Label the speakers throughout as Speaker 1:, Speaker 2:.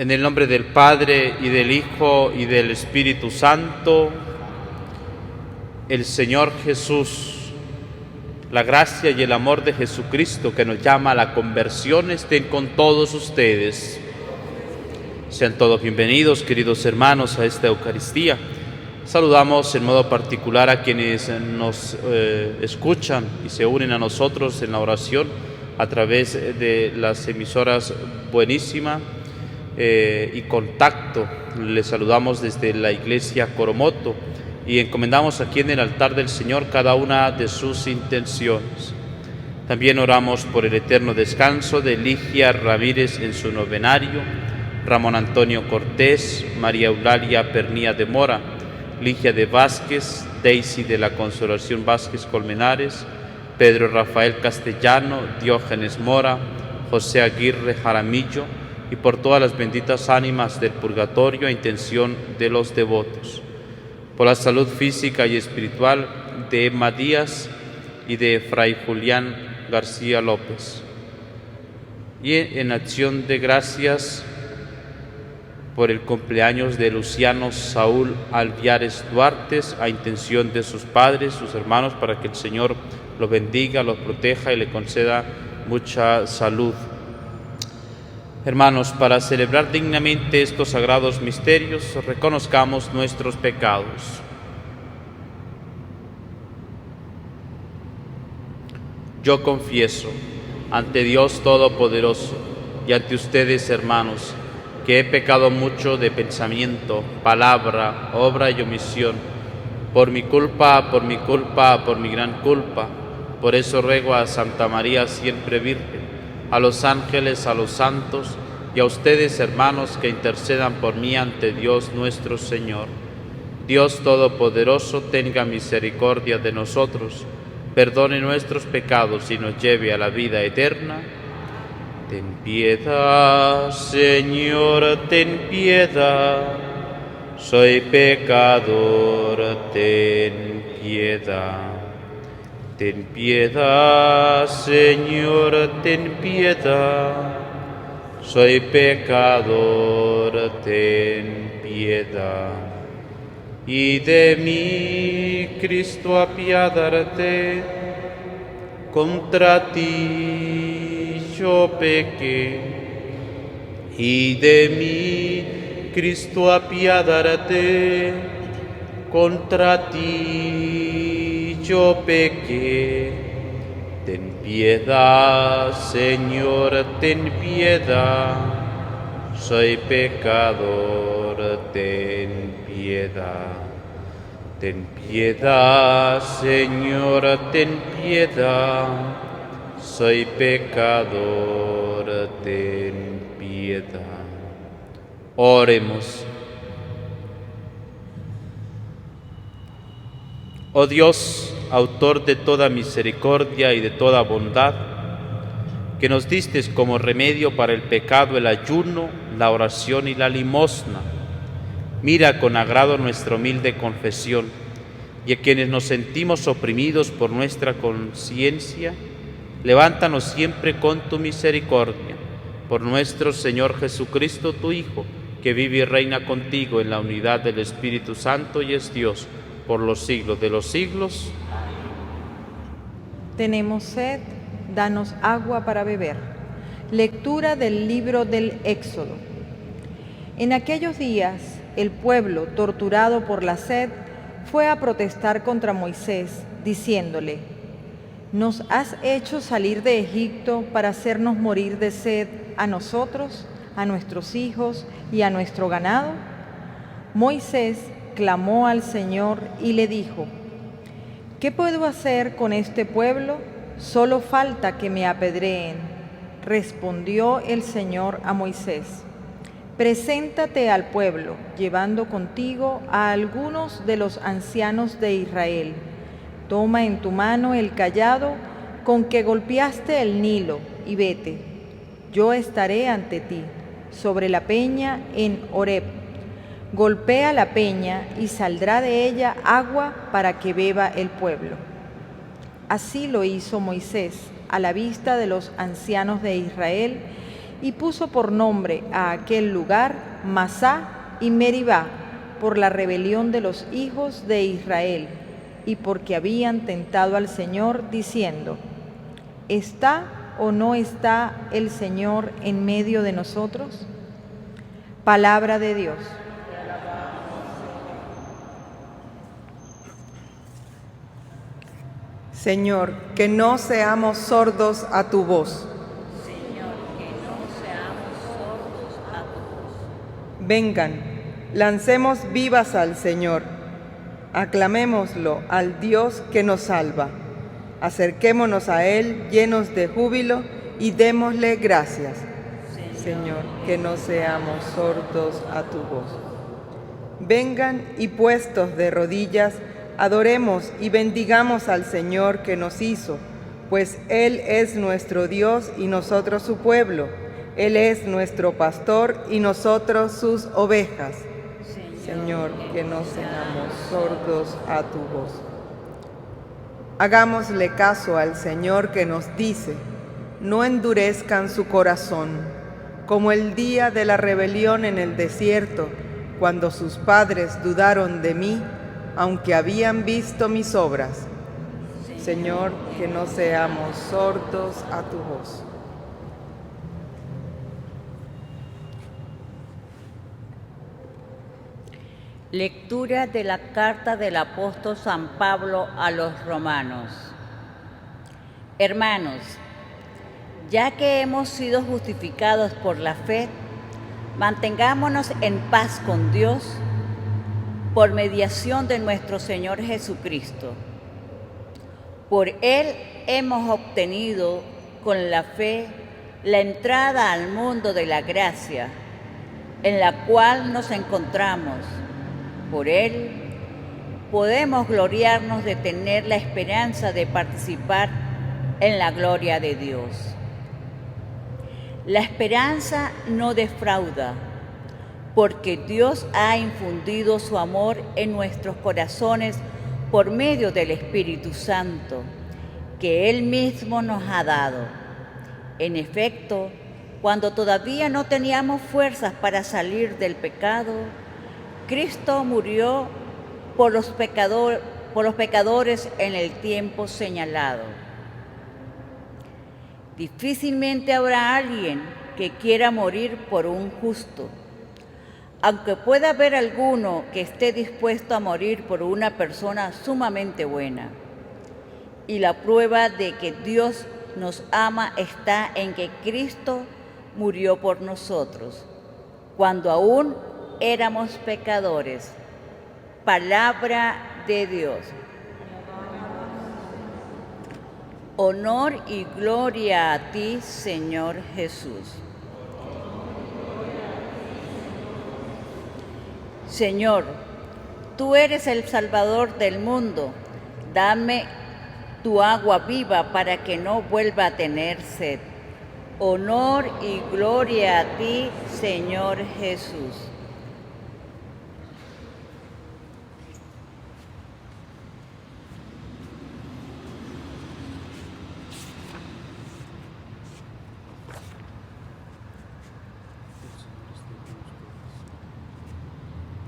Speaker 1: En el nombre del Padre, y del Hijo, y del Espíritu Santo, el Señor Jesús, la gracia y el amor de Jesucristo que nos llama a la conversión estén con todos ustedes. Sean todos bienvenidos, queridos hermanos, a esta Eucaristía. Saludamos en modo particular a quienes nos escuchan y se unen a nosotros en la oración a través de las emisoras Buenísima y Contacto. Les saludamos desde la Iglesia Coromoto y encomendamos aquí en el altar del Señor cada una de sus intenciones. También oramos por el eterno descanso de Ligia Ramírez en su novenario, Ramón Antonio Cortés, María Eulalia Pernía de Mora, Ligia de Vázquez, Daisy de la Consolación Vázquez Colmenares, Pedro Rafael Castellano, Diógenes Mora, José Aguirre Jaramillo, y por todas las benditas ánimas del purgatorio a intención de los devotos. Por la salud física y espiritual de Emma Díaz y de Fray Julián García López. Y en acción de gracias por el cumpleaños de Luciano Saúl Alviares Duarte, a intención de sus padres, sus hermanos, para que el Señor los bendiga, los proteja y le conceda mucha salud. Hermanos, para celebrar dignamente estos sagrados misterios, reconozcamos nuestros pecados. Yo confieso ante Dios Todopoderoso y ante ustedes, hermanos, que he pecado mucho de pensamiento, palabra, obra y omisión, por mi culpa, por mi gran culpa. Por eso ruego a Santa María siempre Virgen, a los ángeles, a los santos y a ustedes, hermanos, que intercedan por mí ante Dios nuestro Señor. Dios Todopoderoso, tenga misericordia de nosotros, perdone nuestros pecados y nos lleve a la vida eterna. Ten piedad, Señor, ten piedad. Soy pecador, ten piedad. Ten piedad, Señor, ten piedad. Soy pecador, ten piedad. Y de mí, Cristo, apiádate. Contra ti yo pequé. Y de mí, Cristo, apiádate. Contra ti yo pequé. Ten piedad, Señor, ten piedad. Soy pecador, ten piedad. Ten piedad, Señor, ten piedad. Soy pecador, ten piedad. Oremos. Oh Dios, autor de toda misericordia y de toda bondad, que nos distes como remedio para el pecado el ayuno, la oración y la limosna, mira con agrado nuestra humilde confesión, y a quienes nos sentimos oprimidos por nuestra conciencia, levántanos siempre con tu misericordia, por nuestro Señor Jesucristo, tu Hijo, que vive y reina contigo en la unidad del Espíritu Santo y es Dios, por los siglos de los siglos.
Speaker 2: Tenemos sed, danos agua para beber. Lectura del libro del Éxodo. En aquellos días, el pueblo, torturado por la sed, fue a protestar contra Moisés, diciéndole: ¿Nos has hecho salir de Egipto para hacernos morir de sed a nosotros, a nuestros hijos y a nuestro ganado? Moisés clamó al Señor y le dijo: ¿Qué puedo hacer con este pueblo? Solo falta que me apedreen. Respondió el Señor a Moisés: Preséntate al pueblo, llevando contigo a algunos de los ancianos de Israel. Toma en tu mano el cayado con que golpeaste el Nilo y vete. Yo estaré ante ti, sobre la peña en Horeb. Golpea la peña y saldrá de ella agua para que beba el pueblo. Así lo hizo Moisés a la vista de los ancianos de Israel y puso por nombre a aquel lugar Masá y Meribá, por la rebelión de los hijos de Israel, y porque habían tentado al Señor, diciendo: ¿Está o no está el Señor en medio de nosotros? Palabra de Dios.
Speaker 3: Señor, que no seamos sordos a tu voz.
Speaker 4: Señor, que no seamos sordos a tu voz.
Speaker 3: Vengan, lancemos vivas al Señor. Aclamémoslo al Dios que nos salva. Acerquémonos a Él llenos de júbilo y démosle gracias. Señor, que no seamos sordos a tu voz. Vengan y puestos de rodillas, adoremos y bendigamos al Señor que nos hizo, pues Él es nuestro Dios y nosotros su pueblo. Él es nuestro pastor y nosotros sus ovejas. Señor, que no seamos sordos a tu voz. Hagámosle caso al Señor que nos dice: no endurezcan su corazón, como el día de la rebelión en el desierto, cuando sus padres dudaron de mí, aunque habían visto mis obras. Señor, que no seamos sordos a tu voz.
Speaker 4: Lectura de la carta del apóstol San Pablo a los romanos. Hermanos, ya que hemos sido justificados por la fe, mantengámonos en paz con Dios por mediación de nuestro Señor Jesucristo. Por Él hemos obtenido con la fe la entrada al mundo de la gracia, en la cual nos encontramos. Por Él podemos gloriarnos de tener la esperanza de participar en la gloria de Dios. La esperanza no defrauda, porque Dios ha infundido su amor en nuestros corazones por medio del Espíritu Santo, que Él mismo nos ha dado. En efecto, cuando todavía no teníamos fuerzas para salir del pecado, Cristo murió por los pecadores en el tiempo señalado. Difícilmente habrá alguien que quiera morir por un justo, aunque pueda haber alguno que esté dispuesto a morir por una persona sumamente buena. Y la prueba de que Dios nos ama está en que Cristo murió por nosotros, cuando aún éramos pecadores. Palabra de Dios. Honor y gloria a ti, Señor Jesús. Señor, tú eres el Salvador del mundo. Dame tu agua viva para que no vuelva a tener sed. Honor y gloria a ti, Señor Jesús.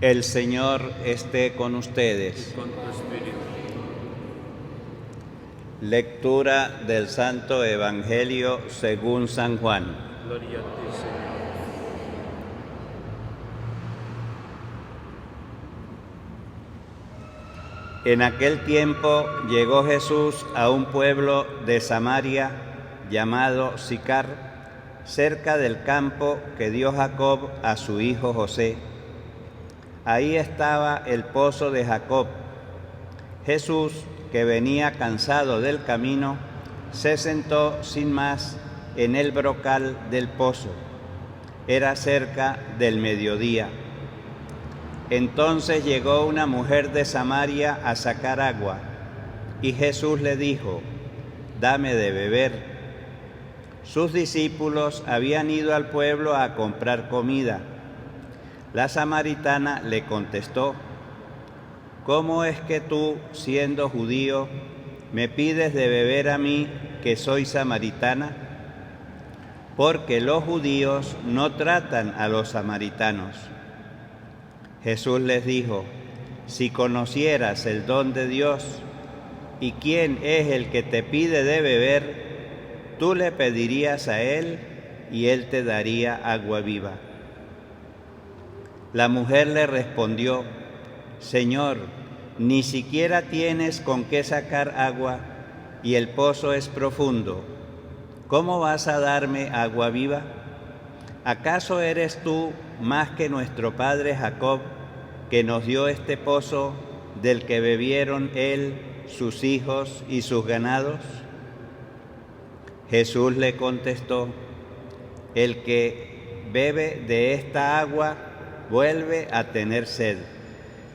Speaker 5: El Señor esté con ustedes.
Speaker 1: Con tu espíritu.
Speaker 5: Lectura del Santo Evangelio según San Juan.
Speaker 1: Gloria a ti, Señor.
Speaker 5: En aquel tiempo llegó Jesús a un pueblo de Samaria llamado Sicar, cerca del campo que dio Jacob a su hijo José. Ahí estaba el pozo de Jacob. Jesús, que venía cansado del camino, se sentó sin más en el brocal del pozo. Era cerca del mediodía. Entonces llegó una mujer de Samaria a sacar agua, y Jesús le dijo: «Dame de beber». Sus discípulos habían ido al pueblo a comprar comida. La samaritana le contestó: «¿Cómo es que tú, siendo judío, me pides de beber a mí, que soy samaritana?». porque los judíos no tratan a los samaritanos. Jesús les dijo: si conocieras el don de Dios y quién es el que te pide de beber, tú le pedirías a él y él te daría agua viva. La mujer le respondió: Señor, ni siquiera tienes con qué sacar agua y el pozo es profundo. ¿Cómo vas a darme agua viva? ¿Acaso eres tú más que nuestro padre Jacob, que nos dio este pozo del que bebieron él, sus hijos y sus ganados? Jesús le contestó: el que bebe de esta agua vuelve a tener sed,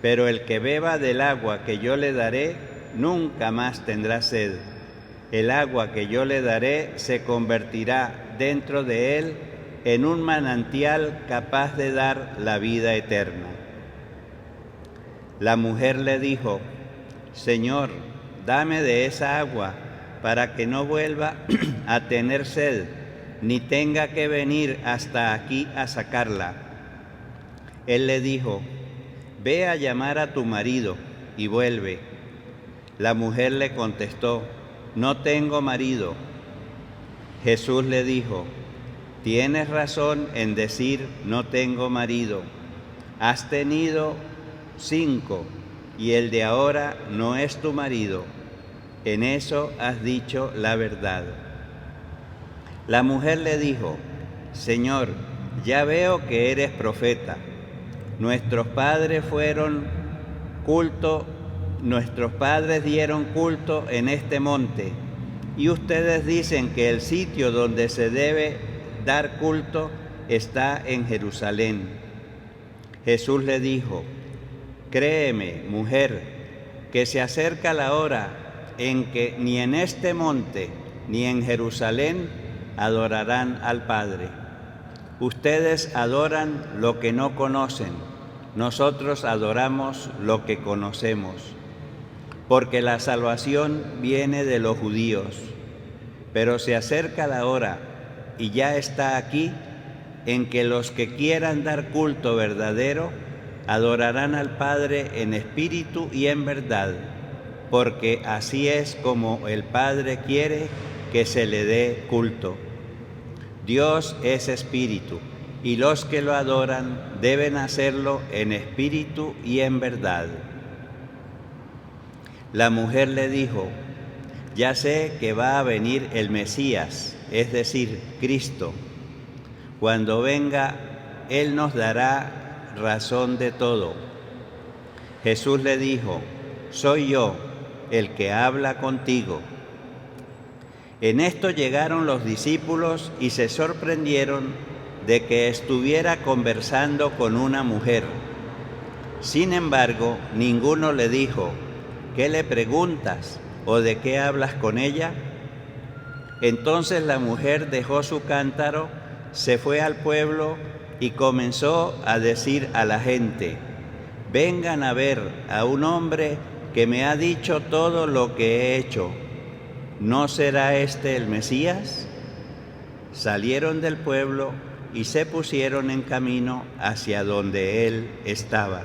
Speaker 5: pero el que beba del agua que yo le daré nunca más tendrá sed. El agua que yo le daré se convertirá dentro de él en un manantial capaz de dar la vida eterna. La mujer le dijo: Señor, dame de esa agua para que no vuelva a tener sed, ni tenga que venir hasta aquí a sacarla. Él le dijo: ve a llamar a tu marido y vuelve. La mujer le contestó: no tengo marido. Jesús le dijo: tienes razón en decir no tengo marido. Has tenido 5 y el de ahora no es tu marido. En eso has dicho la verdad. La mujer le dijo: Señor, ya veo que eres profeta. Nuestros padres dieron culto en este monte, y ustedes dicen que el sitio donde se debe dar culto está en Jerusalén. Jesús le dijo: créeme, mujer, que se acerca la hora en que ni en este monte ni en Jerusalén adorarán al Padre. Ustedes adoran lo que no conocen, nosotros adoramos lo que conocemos, porque la salvación viene de los judíos. Pero se acerca la hora, y ya está aquí, en que los que quieran dar culto verdadero adorarán al Padre en espíritu y en verdad, porque así es como el Padre quiere que se le dé culto. Dios es espíritu, y los que lo adoran deben hacerlo en espíritu y en verdad. La mujer le dijo: ya sé que va a venir el Mesías, es decir, Cristo. Cuando venga, Él nos dará razón de todo. Jesús le dijo: soy yo, el que habla contigo. En esto llegaron los discípulos y se sorprendieron de que estuviera conversando con una mujer. Sin embargo, ninguno le dijo: ¿qué le preguntas o de qué hablas con ella? Entonces la mujer dejó su cántaro, se fue al pueblo y comenzó a decir a la gente: vengan a ver a un hombre que me ha dicho todo lo que he hecho. ¿No será este el Mesías? Salieron del pueblo y se pusieron en camino hacia donde él estaba.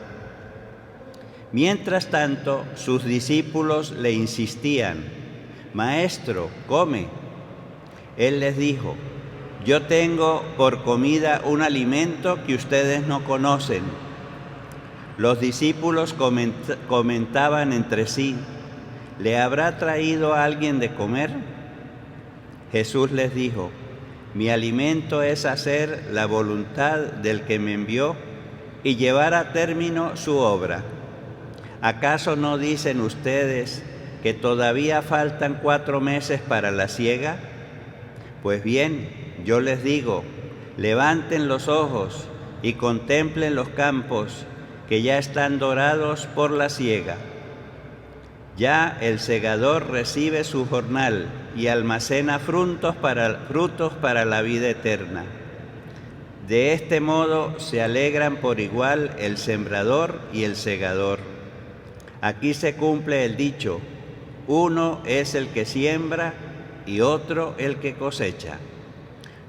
Speaker 5: Mientras tanto, sus discípulos le insistían: Maestro, come. Él les dijo: yo tengo por comida un alimento que ustedes no conocen. Los discípulos comentaban entre sí: ¿le habrá traído a alguien de comer? Jesús les dijo: mi alimento es hacer la voluntad del que me envió y llevar a término su obra. ¿Acaso no dicen ustedes que todavía faltan 4 meses para la siega? Pues bien, yo les digo: levanten los ojos y contemplen los campos, que ya están dorados por la siega. Ya el segador recibe su jornal y almacena frutos para la vida eterna. De este modo se alegran por igual el sembrador y el segador. Aquí se cumple el dicho: uno es el que siembra y otro el que cosecha.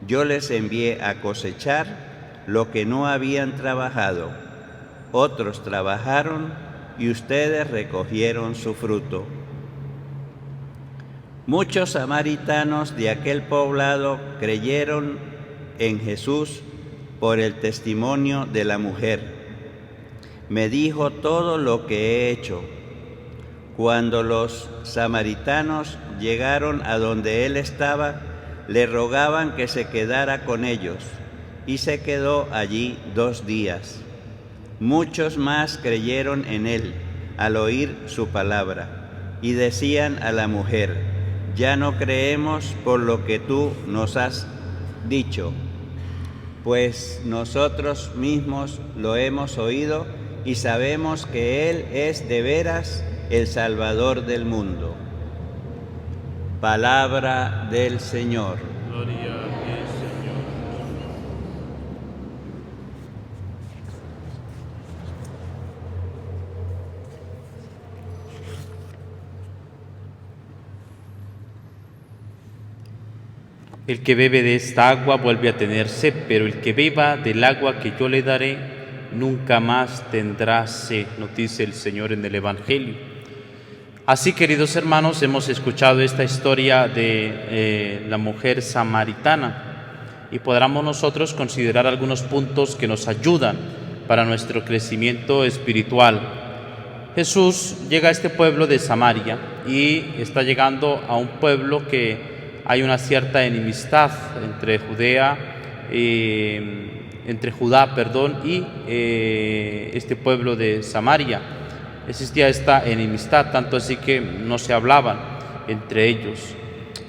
Speaker 5: Yo les envié a cosechar lo que no habían trabajado. Otros trabajaron y ustedes recogieron su fruto. Muchos samaritanos de aquel poblado creyeron en Jesús por el testimonio de la mujer. Me dijo todo lo que he hecho. Cuando los samaritanos llegaron a donde él estaba, le rogaban que se quedara con ellos, y se quedó allí 2 días. Muchos más creyeron en él al oír su palabra, y decían a la mujer: ya no creemos por lo que tú nos has dicho, pues nosotros mismos lo hemos oído y sabemos que Él es de veras el Salvador del mundo. Palabra del Señor.
Speaker 1: Gloria a ti, Señor. El que bebe de esta agua vuelve a tener sed, pero el que beba del agua que yo le daré nunca más tendrá sed, nos dice el Señor en el Evangelio. Así, queridos hermanos, hemos escuchado esta historia de la mujer samaritana y podamos nosotros considerar algunos puntos que nos ayudan para nuestro crecimiento espiritual. Jesús llega a este pueblo de Samaria y está llegando a un pueblo que hay una cierta enemistad entre Judá y este pueblo de Samaria. Existía esta enemistad, tanto así que no se hablaban entre ellos.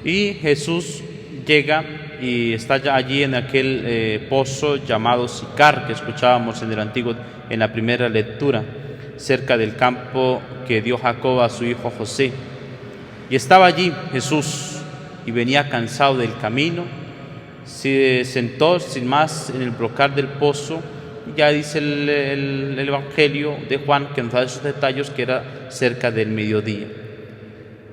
Speaker 1: Y Jesús llega y está allí en aquel pozo llamado Sicar, que escuchábamos en la primera lectura, cerca del campo que dio Jacob a su hijo José. Y estaba allí Jesús y venía cansado del camino, se sentó sin más en el brocal del pozo. Ya dice el Evangelio de Juan, que nos da esos detalles, que era cerca del mediodía.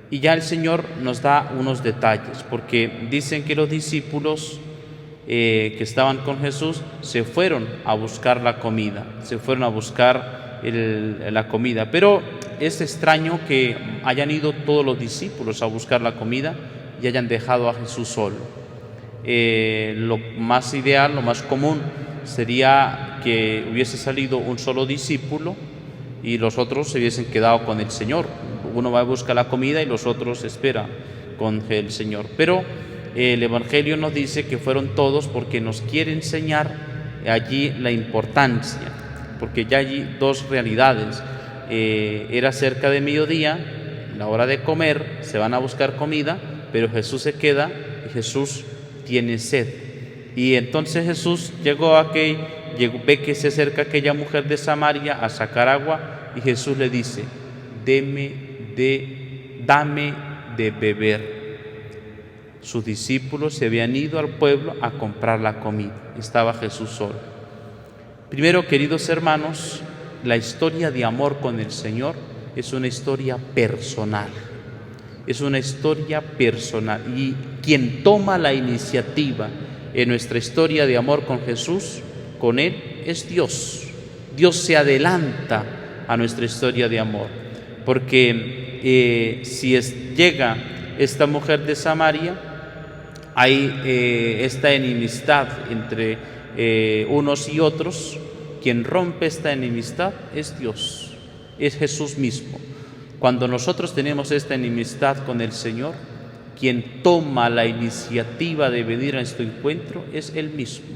Speaker 1: Y ya el Señor nos da unos detalles, porque dicen que los discípulos que estaban con Jesús se fueron a buscar la comida, pero es extraño que hayan ido todos los discípulos a buscar la comida y hayan dejado a Jesús solo. Lo más ideal, lo más común sería que hubiese salido un solo discípulo y los otros se hubiesen quedado con el Señor. Uno va a buscar la comida y los otros esperan con el Señor. Pero el Evangelio nos dice que fueron todos, porque nos quiere enseñar allí la importancia, porque ya allí 2 realidades. Era cerca de mediodía, la hora de comer, se van a buscar comida, pero Jesús se queda y Jesús tiene sed. Y entonces Jesús ve que se acerca aquella mujer de Samaria a sacar agua, y Jesús le dice: dame de beber. Sus discípulos se habían ido al pueblo a comprar la comida, estaba Jesús solo. Primero, queridos hermanos, la historia de amor con el Señor es una historia personal. Y quien toma la iniciativa en nuestra historia de amor con Jesús, con Él, es Dios. Dios se adelanta a nuestra historia de amor, porque llega esta mujer de Samaria, hay esta enemistad entre unos y otros. Quien rompe esta enemistad es Dios, es Jesús mismo. Cuando nosotros tenemos esta enemistad con el Señor, quien toma la iniciativa de venir a nuestro encuentro es Él mismo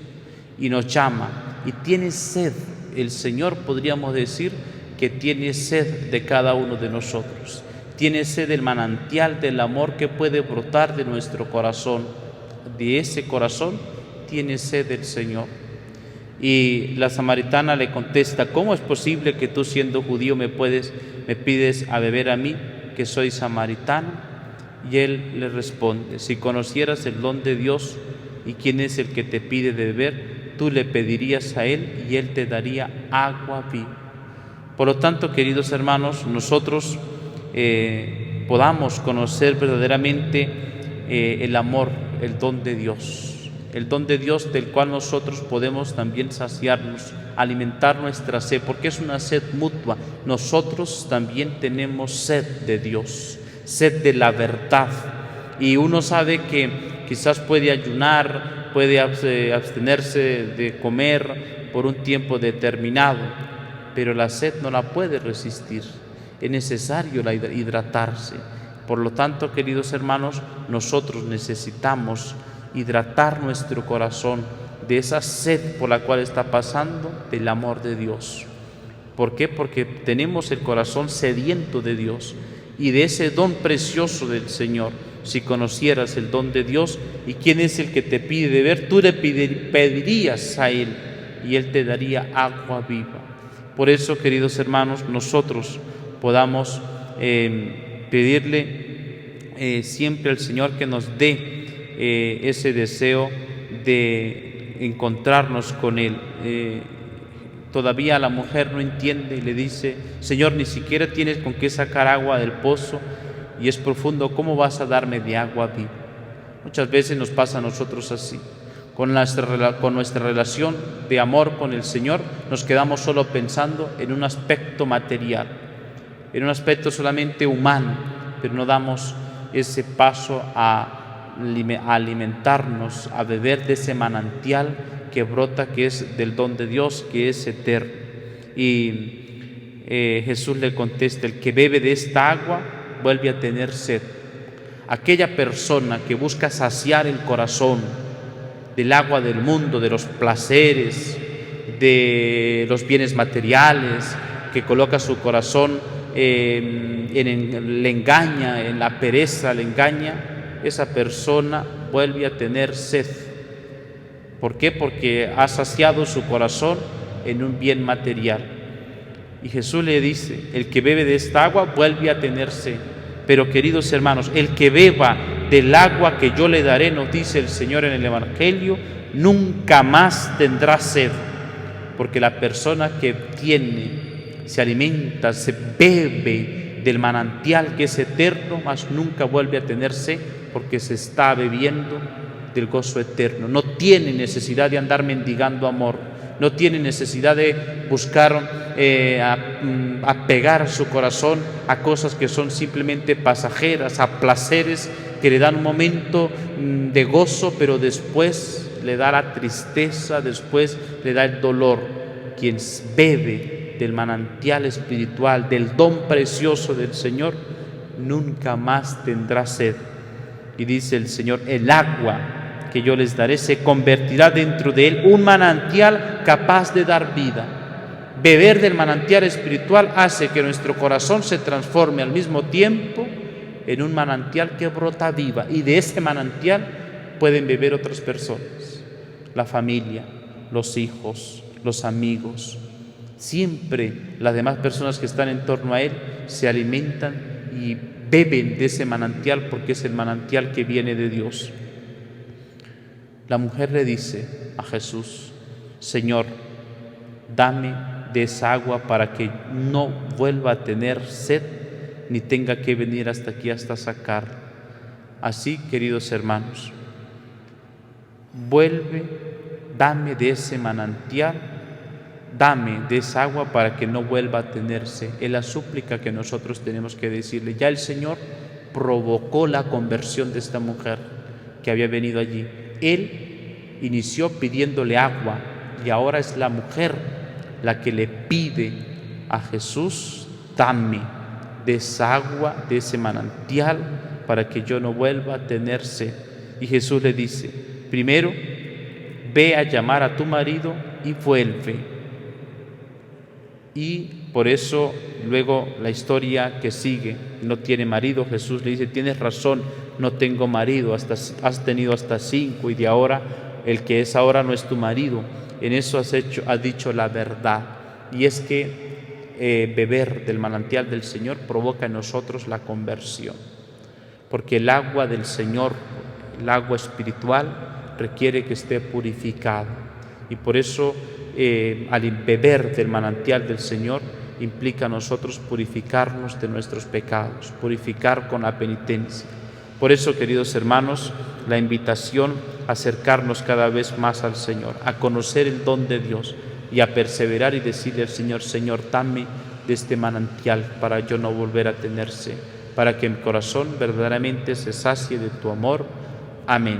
Speaker 1: y nos llama y tiene sed. El Señor, podríamos decir, que tiene sed de cada uno de nosotros. Tiene sed del manantial del amor que puede brotar de nuestro corazón. De ese corazón tiene sed el Señor. Y la samaritana le contesta: ¿cómo es posible que tú, siendo judío, me pides a beber a mí, que soy samaritano? Y él le responde: si conocieras el don de Dios y quién es el que te pide de beber, tú le pedirías a él y él te daría agua viva. Por lo tanto, queridos hermanos, nosotros podamos conocer verdaderamente el amor, el don de Dios, el don de Dios del cual nosotros podemos también saciarnos, alimentar nuestra sed, porque es una sed mutua. Nosotros también tenemos sed de Dios, sed de la verdad. Y uno sabe que quizás puede ayunar, puede abstenerse de comer por un tiempo determinado, pero la sed no la puede resistir. Es necesario hidratarse. Por lo tanto, queridos hermanos, nosotros necesitamos hidratar nuestro corazón de esa sed por la cual está pasando, del amor de Dios. ¿Por qué? Porque tenemos el corazón sediento de Dios y de ese don precioso del Señor. Si conocieras el don de Dios y quién es el que te pide beber, tú le pedirías a Él y Él te daría agua viva. Por eso, queridos hermanos, nosotros podamos pedirle siempre al Señor que nos dé ese deseo de encontrarnos con Él. Todavía la mujer no entiende y le dice: Señor, ni siquiera tienes con qué sacar agua del pozo y es profundo, ¿cómo vas a darme de agua viva? Muchas veces nos pasa a nosotros así. Con nuestra relación de amor con el Señor nos quedamos solo pensando en un aspecto material, en un aspecto solamente humano, pero no damos ese paso a alimentarnos, a beber de ese manantial que brota, que es del don de Dios, que es eterno. Y Jesús le contesta: el que bebe de esta agua vuelve a tener sed. Aquella persona que busca saciar el corazón del agua del mundo, de los placeres, de los bienes materiales, que coloca su corazón le engaña, en la pereza le engaña, esa persona vuelve a tener sed. ¿Por qué? Porque ha saciado su corazón en un bien material. Y Jesús le dice: el que bebe de esta agua vuelve a tener sed. Pero, queridos hermanos, el que beba del agua que yo le daré, nos dice el Señor en el Evangelio, nunca más tendrá sed. Porque la persona que se alimenta, se bebe del manantial que es eterno, más nunca vuelve a tener sed, porque se está bebiendo del gozo eterno. No tiene necesidad de andar mendigando amor, no tiene necesidad de buscar apegar su corazón a cosas que son simplemente pasajeras, a placeres que le dan un momento de gozo, pero después le da la tristeza, después le da el dolor. Quien bebe del manantial espiritual, del don precioso del Señor, nunca más tendrá sed. Y dice el Señor: el agua que yo les daré se convertirá dentro de él un manantial capaz de dar vida. Beber del manantial espiritual hace que nuestro corazón se transforme al mismo tiempo en un manantial que brota viva, y de ese manantial pueden beber otras personas, la familia, los hijos, los amigos. Siempre las demás personas que están en torno a él se alimentan y beben de ese manantial, porque es el manantial que viene de Dios. La mujer le dice a Jesús: Señor, dame de esa agua para que no vuelva a tener sed, ni tenga que venir hasta aquí hasta sacar. Así, queridos hermanos, dame de ese manantial, dame de esa agua para que no vuelva a tener sed. Es la súplica que nosotros tenemos que decirle. Ya el Señor provocó la conversión de esta mujer que había venido allí. Él inició pidiéndole agua y ahora es la mujer la que le pide a Jesús: dame de esa agua, de ese manantial, para que yo no vuelva a tener sed. Y Jesús le dice: primero, ve a llamar a tu marido y vuelve. Y por eso luego la historia que sigue: no tiene marido. Jesús le dice: tienes razón, no tengo marido, has tenido hasta 5 y de ahora el que es ahora no es tu marido. En eso has dicho la verdad. Y es que beber del manantial del Señor provoca en nosotros la conversión, porque el agua del Señor, el agua espiritual, requiere que esté purificada. Y por eso al beber del manantial del Señor implica a nosotros purificarnos de nuestros pecados, purificar con la penitencia. Por eso, queridos hermanos, la invitación a acercarnos cada vez más al Señor, a conocer el don de Dios y a perseverar y decirle al Señor: Señor, dame de este manantial para yo no volver a tener sed, para que mi corazón verdaderamente se sacie de tu amor. Amén.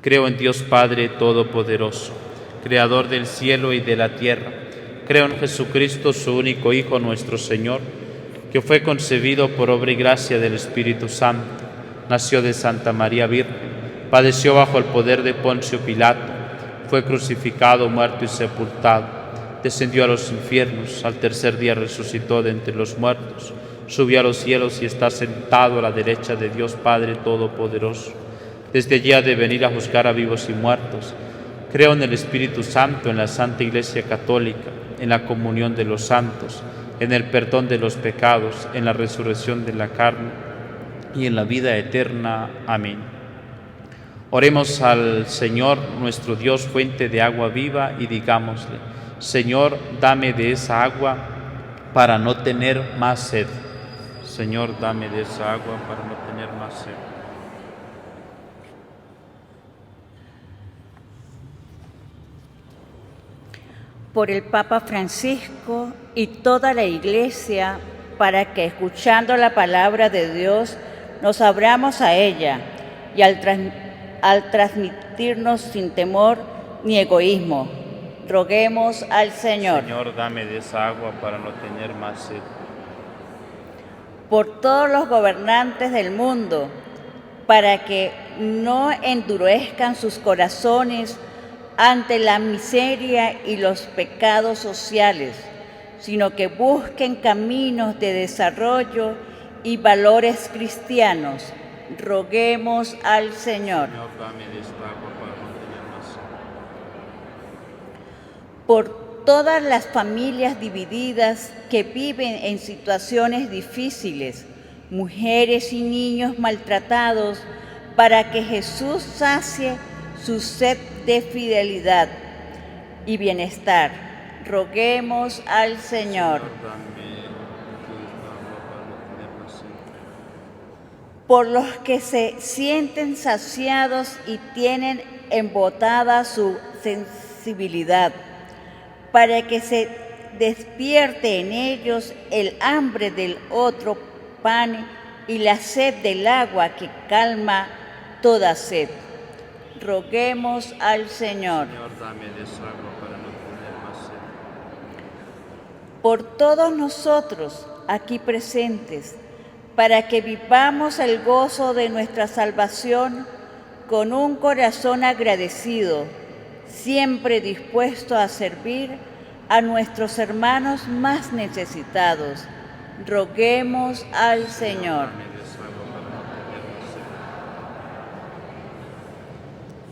Speaker 1: Creo en Dios Padre Todopoderoso, Creador del cielo y de la tierra. Creo en Jesucristo, su único Hijo, nuestro Señor, que fue concebido por obra y gracia del Espíritu Santo, nació de Santa María Virgen, padeció bajo el poder de Poncio Pilato, fue crucificado, muerto y sepultado, descendió a los infiernos, al tercer día resucitó de entre los muertos, subió a los cielos y está sentado a la derecha de Dios Padre Todopoderoso. Desde allí ha de venir a juzgar a vivos y muertos. Creo en el Espíritu Santo, en la Santa Iglesia Católica, en la comunión de los santos, en el perdón de los pecados, en la resurrección de la carne y en la vida eterna. Amén. Oremos al Señor, nuestro Dios, fuente de agua viva, y digámosle: Señor, dame de esa agua para no tener más sed. Señor, dame de esa agua para no tener más sed.
Speaker 4: Por el Papa Francisco y toda la Iglesia, para que, escuchando la palabra de Dios, nos abramos a ella y al transmitirnos sin temor ni egoísmo, roguemos al Señor.
Speaker 1: Señor, dame de esa agua para no tener más sed.
Speaker 4: Por todos los gobernantes del mundo, para que no endurezcan sus corazones ante la miseria y los pecados sociales, sino que busquen caminos de desarrollo y valores cristianos. Roguemos al Señor.
Speaker 1: Señor, dame de esta agua para no tener más sed.
Speaker 4: Por todas las familias divididas que viven en situaciones difíciles, mujeres y niños maltratados, para que Jesús sacie su sed de fidelidad y bienestar. Roguemos al Señor. Por los que se sienten saciados y tienen embotada su sensibilidad, para que se despierte en ellos el hambre del otro pan y la sed del agua que calma toda sed. Roguemos al Señor.
Speaker 1: Señor, dame de esa agua para no tener más sed.
Speaker 4: Por todos nosotros aquí presentes, para que vivamos el gozo de nuestra salvación con un corazón agradecido, siempre dispuesto a servir a nuestros hermanos más necesitados. Roguemos al Señor.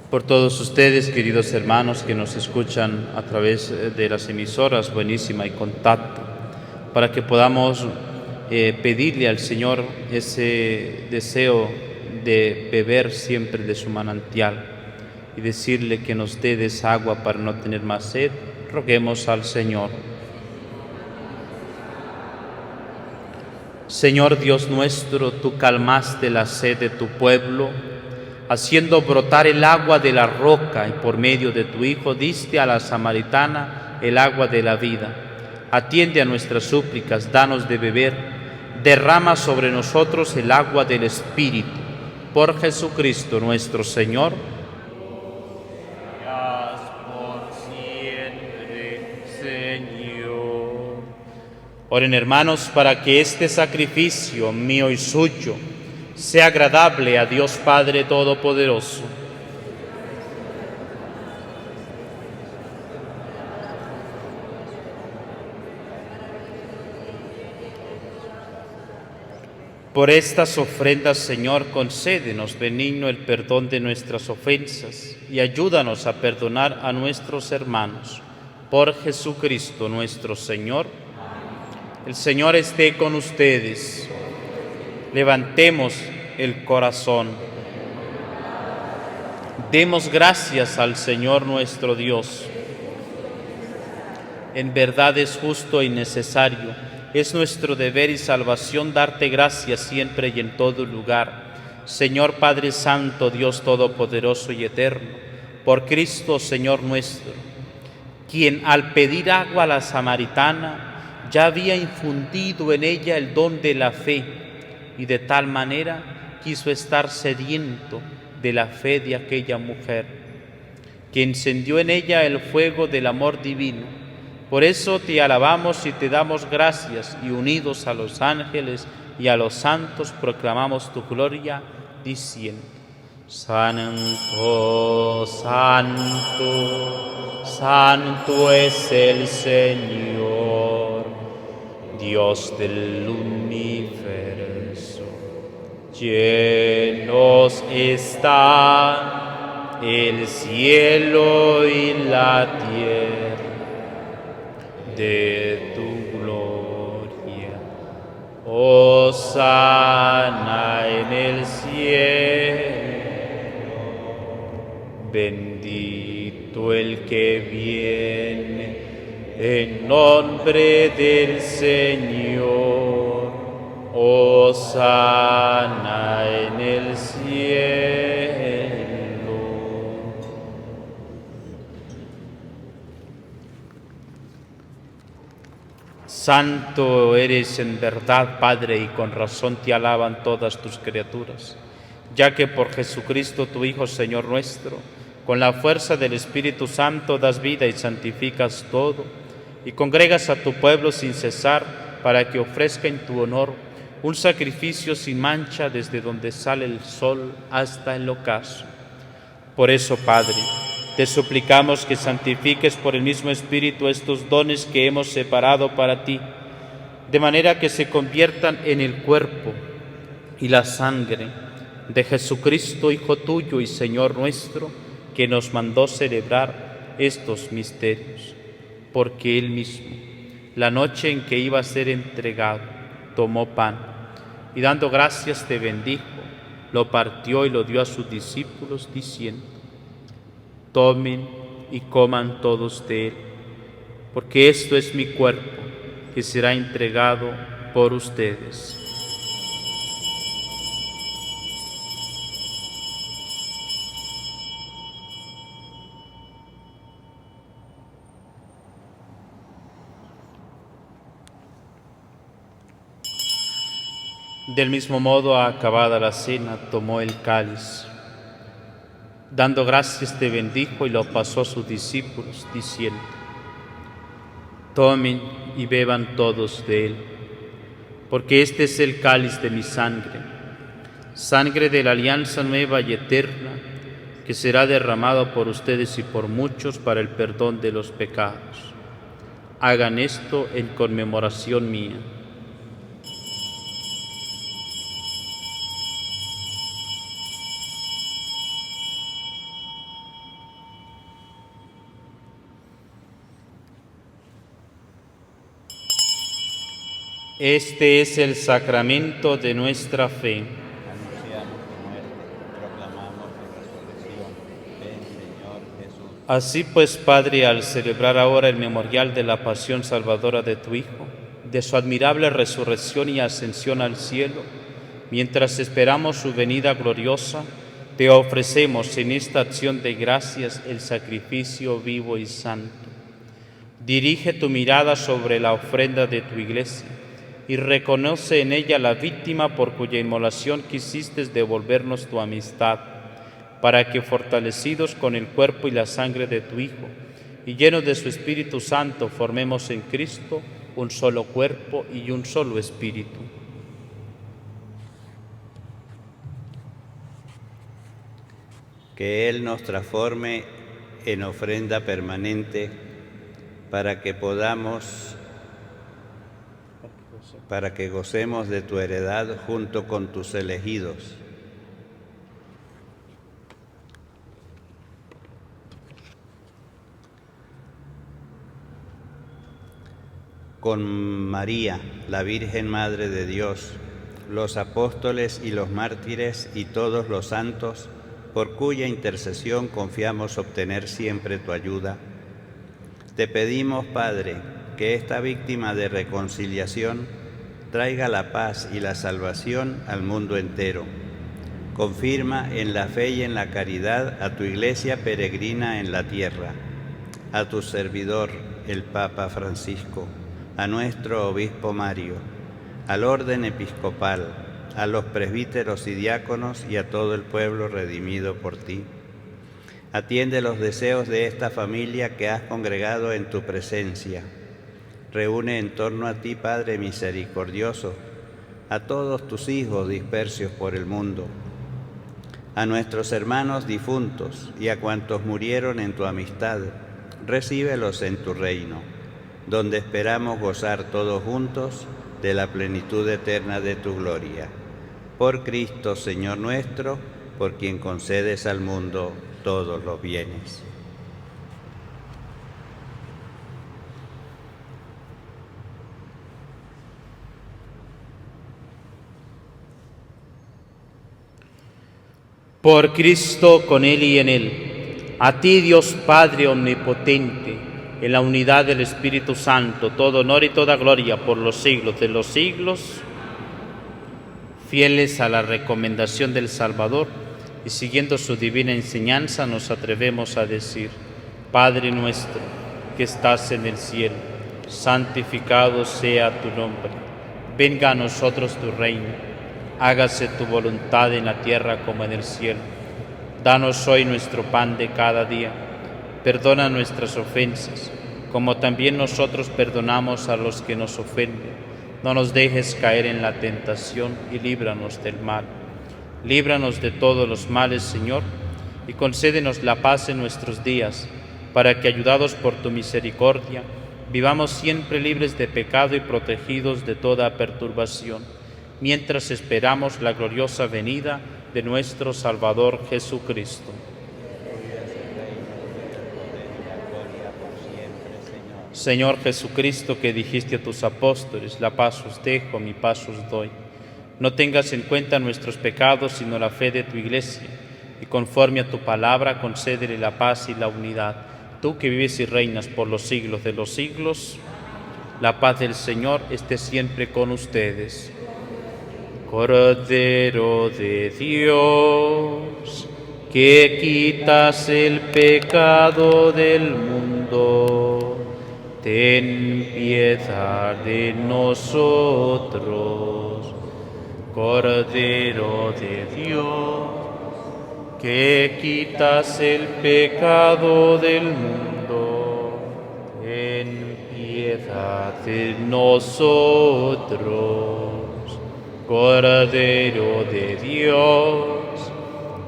Speaker 1: Por todos ustedes, queridos hermanos, que nos escuchan a través de las emisoras Buenísima y Contacto, para que podamos pedirle al Señor ese deseo de beber siempre de su manantial y decirle que nos dé de esa agua para no tener más sed. Roguemos al Señor. Señor Dios nuestro, tú calmaste la sed de tu pueblo, haciendo brotar el agua de la roca, y por medio de tu Hijo diste a la samaritana el agua de la vida. Atiende a nuestras súplicas, danos de beber, derrama sobre nosotros el agua del Espíritu. Por Jesucristo nuestro Señor. Por siempre, Señor. Oren, hermanos, para que este sacrificio mío y suyo sea agradable a Dios Padre Todopoderoso. Por estas ofrendas, Señor, concédenos benigno el perdón de nuestras ofensas y ayúdanos a perdonar a nuestros hermanos. Por Jesucristo nuestro Señor. El Señor esté con ustedes. Levantemos el corazón. Demos gracias al Señor nuestro Dios. En verdad es justo y necesario, es nuestro deber y salvación darte gracias siempre y en todo lugar, Señor Padre Santo, Dios Todopoderoso y Eterno, por Cristo, Señor nuestro, quien al pedir agua a la samaritana ya había infundido en ella el don de la fe, y de tal manera quiso estar sediento de la fe de aquella mujer, que encendió en ella el fuego del amor divino. Por eso te alabamos y te damos gracias, y unidos a los ángeles y a los santos proclamamos tu gloria, diciendo: Santo, santo, santo es el Señor, Dios del universo. Llenos están el cielo y la tierra de tu gloria. Hosana en el cielo. Bendito el que viene en nombre del Señor. Hosana en el cielo. Santo eres en verdad, Padre, y con razón te alaban todas tus criaturas, ya que por Jesucristo tu Hijo, Señor nuestro, con la fuerza del Espíritu Santo das vida y santificas todo, y congregas a tu pueblo sin cesar para que ofrezca en tu honor un sacrificio sin mancha desde donde sale el sol hasta el ocaso. Por eso, Padre, te suplicamos que santifiques por el mismo Espíritu estos dones que hemos separado para ti, de manera que se conviertan en el cuerpo y la sangre de Jesucristo, Hijo tuyo y Señor nuestro, que nos mandó celebrar estos misterios. Porque Él mismo, la noche en que iba a ser entregado, tomó pan y dando gracias te bendijo, lo partió y lo dio a sus discípulos, diciendo: Tomen y coman todos de él, porque esto es mi cuerpo, que será entregado por ustedes. Del mismo modo, acabada la cena, tomó el cáliz. Dando gracias te bendijo y lo pasó a sus discípulos, diciendo: Tomen y beban todos de él, porque este es el cáliz de mi sangre, sangre de la alianza nueva y eterna, que será derramado por ustedes y por muchos para el perdón de los pecados. Hagan esto en conmemoración mía. Este es el sacramento de nuestra fe.
Speaker 5: Anunciamos tu muerte, proclamamos tu resurrección. Ven, Señor Jesús.
Speaker 1: Así pues, Padre, al celebrar ahora el memorial de la pasión salvadora de tu Hijo, de su admirable resurrección y ascensión al cielo, mientras esperamos su venida gloriosa, te ofrecemos en esta acción de gracias el sacrificio vivo y santo. Dirige tu mirada sobre la ofrenda de tu Iglesia y reconoce en ella la víctima por cuya inmolación quisiste devolvernos tu amistad, para que, fortalecidos con el cuerpo y la sangre de tu Hijo, y llenos de su Espíritu Santo, formemos en Cristo un solo cuerpo y un solo espíritu.
Speaker 5: Que Él nos transforme en ofrenda permanente para que gocemos de tu heredad junto con tus elegidos. Con María, la Virgen Madre de Dios, los apóstoles y los mártires y todos los santos, por cuya intercesión confiamos obtener siempre tu ayuda, te pedimos, Padre, que esta víctima de reconciliación traiga la paz y la salvación al mundo entero. Confirma en la fe y en la caridad a tu Iglesia peregrina en la tierra, a tu servidor, el Papa Francisco, a nuestro Obispo Mario, al orden episcopal, a los presbíteros y diáconos y a todo el pueblo redimido por ti. Atiende los deseos de esta familia que has congregado en tu presencia. Reúne en torno a ti, Padre misericordioso, a todos tus hijos dispersos por el mundo, a nuestros hermanos difuntos y a cuantos murieron en tu amistad, recíbelos en tu reino, donde esperamos gozar todos juntos de la plenitud eterna de tu gloria. Por Cristo, Señor nuestro, por quien concedes al mundo todos los bienes.
Speaker 1: Por Cristo, con Él y en Él, a ti Dios Padre omnipotente, en la unidad del Espíritu Santo, todo honor y toda gloria por los siglos de los siglos. Fieles a la recomendación del Salvador y siguiendo su divina enseñanza, nos atrevemos a decir: Padre nuestro que estás en el cielo, santificado sea tu nombre. Venga a nosotros tu reino. Hágase tu voluntad en la tierra como en el cielo. Danos hoy nuestro pan de cada día. Perdona nuestras ofensas, como también nosotros perdonamos a los que nos ofenden. No nos dejes caer en la tentación y líbranos del mal. Líbranos de todos los males, Señor, y concédenos la paz en nuestros días, para que, ayudados por tu misericordia, vivamos siempre libres de pecado y protegidos de toda perturbación, mientras esperamos la gloriosa venida de nuestro Salvador Jesucristo. Señor Jesucristo, que dijiste a tus apóstoles: la paz os dejo, mi paz os doy. No tengas en cuenta nuestros pecados, sino la fe de tu Iglesia, y conforme a tu palabra, concédele la paz y la unidad. Tú que vives y reinas por los siglos de los siglos, la paz del Señor esté siempre con ustedes. Cordero de Dios, que quitas el pecado del mundo, ten piedad de nosotros. Cordero de Dios, que quitas el pecado del mundo, ten piedad de nosotros. Cordero de Dios,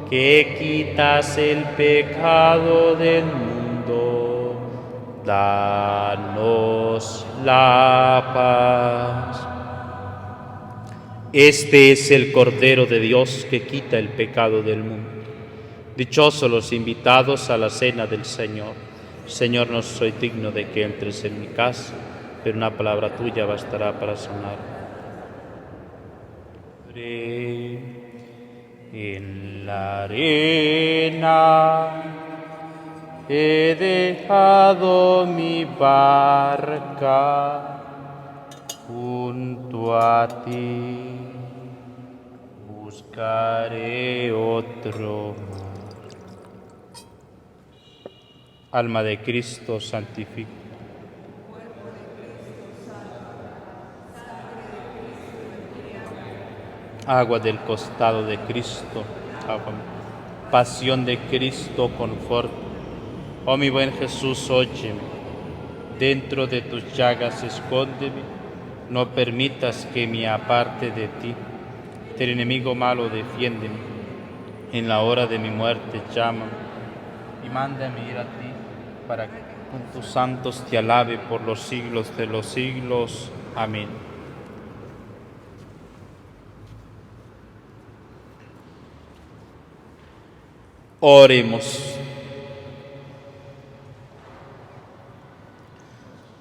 Speaker 1: que quitas el pecado del mundo, danos la paz. Este es el Cordero de Dios que quita el pecado del mundo. Dichosos los invitados a la cena del Señor. Señor, no soy digno de que entres en mi casa, pero una palabra tuya bastará para sanar. En la arena he dejado mi barca, junto a ti buscaré otro mar. Alma de Cristo, santifica. Agua del costado de Cristo, agua. Pasión de Cristo, confort. Oh mi buen Jesús, óyeme. Dentro de tus llagas escóndeme. No permitas que me aparte de ti. Del enemigo malo defiéndeme. En la hora de mi muerte llámame. Y mándame ir a ti, para que con tus santos te alabe por los siglos de los siglos. Amén. Oremos.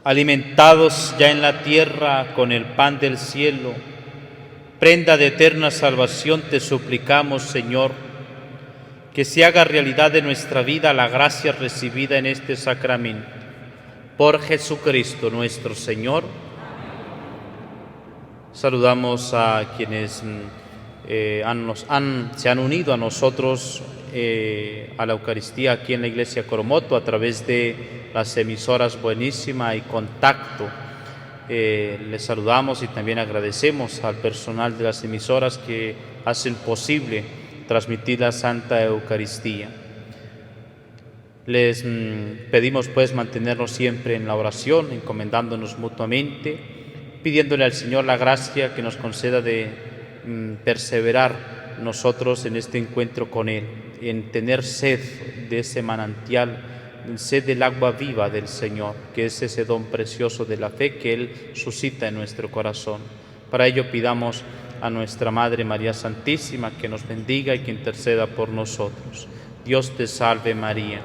Speaker 1: Alimentados ya en la tierra con el pan del cielo, prenda de eterna salvación, te suplicamos, Señor, que se haga realidad de nuestra vida la gracia recibida en este sacramento. Por Jesucristo nuestro Señor. Saludamos a quienes se han unido a nosotros a la Eucaristía aquí en la Iglesia Coromoto a través de las emisoras Buenísima y Contacto. Les saludamos y también agradecemos al personal de las emisoras que hacen posible transmitir la Santa Eucaristía. Les pedimos pues mantenernos siempre en la oración, encomendándonos mutuamente, pidiéndole al Señor la gracia que nos conceda de perseverar nosotros en este encuentro con Él, en tener sed de ese manantial, sed del agua viva del Señor, que es ese don precioso de la fe que Él suscita en nuestro corazón. Para ello pidamos a nuestra Madre María Santísima que nos bendiga y que interceda por nosotros. Dios te salve María,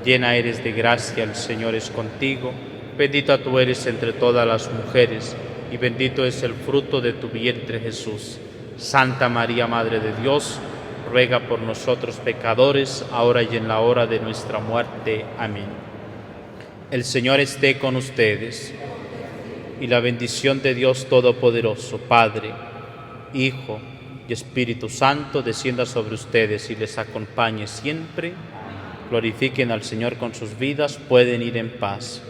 Speaker 1: llena eres de gracia, el Señor es contigo, bendita tú eres entre todas las mujeres y bendito es el fruto de tu vientre Jesús. Santa María, Madre de Dios, ruega por nosotros pecadores, ahora y en la hora de nuestra muerte. Amén. El Señor esté con ustedes, y la bendición de Dios Todopoderoso, Padre, Hijo y Espíritu Santo, descienda sobre ustedes y les acompañe siempre. Glorifiquen al Señor con sus vidas, pueden ir en paz.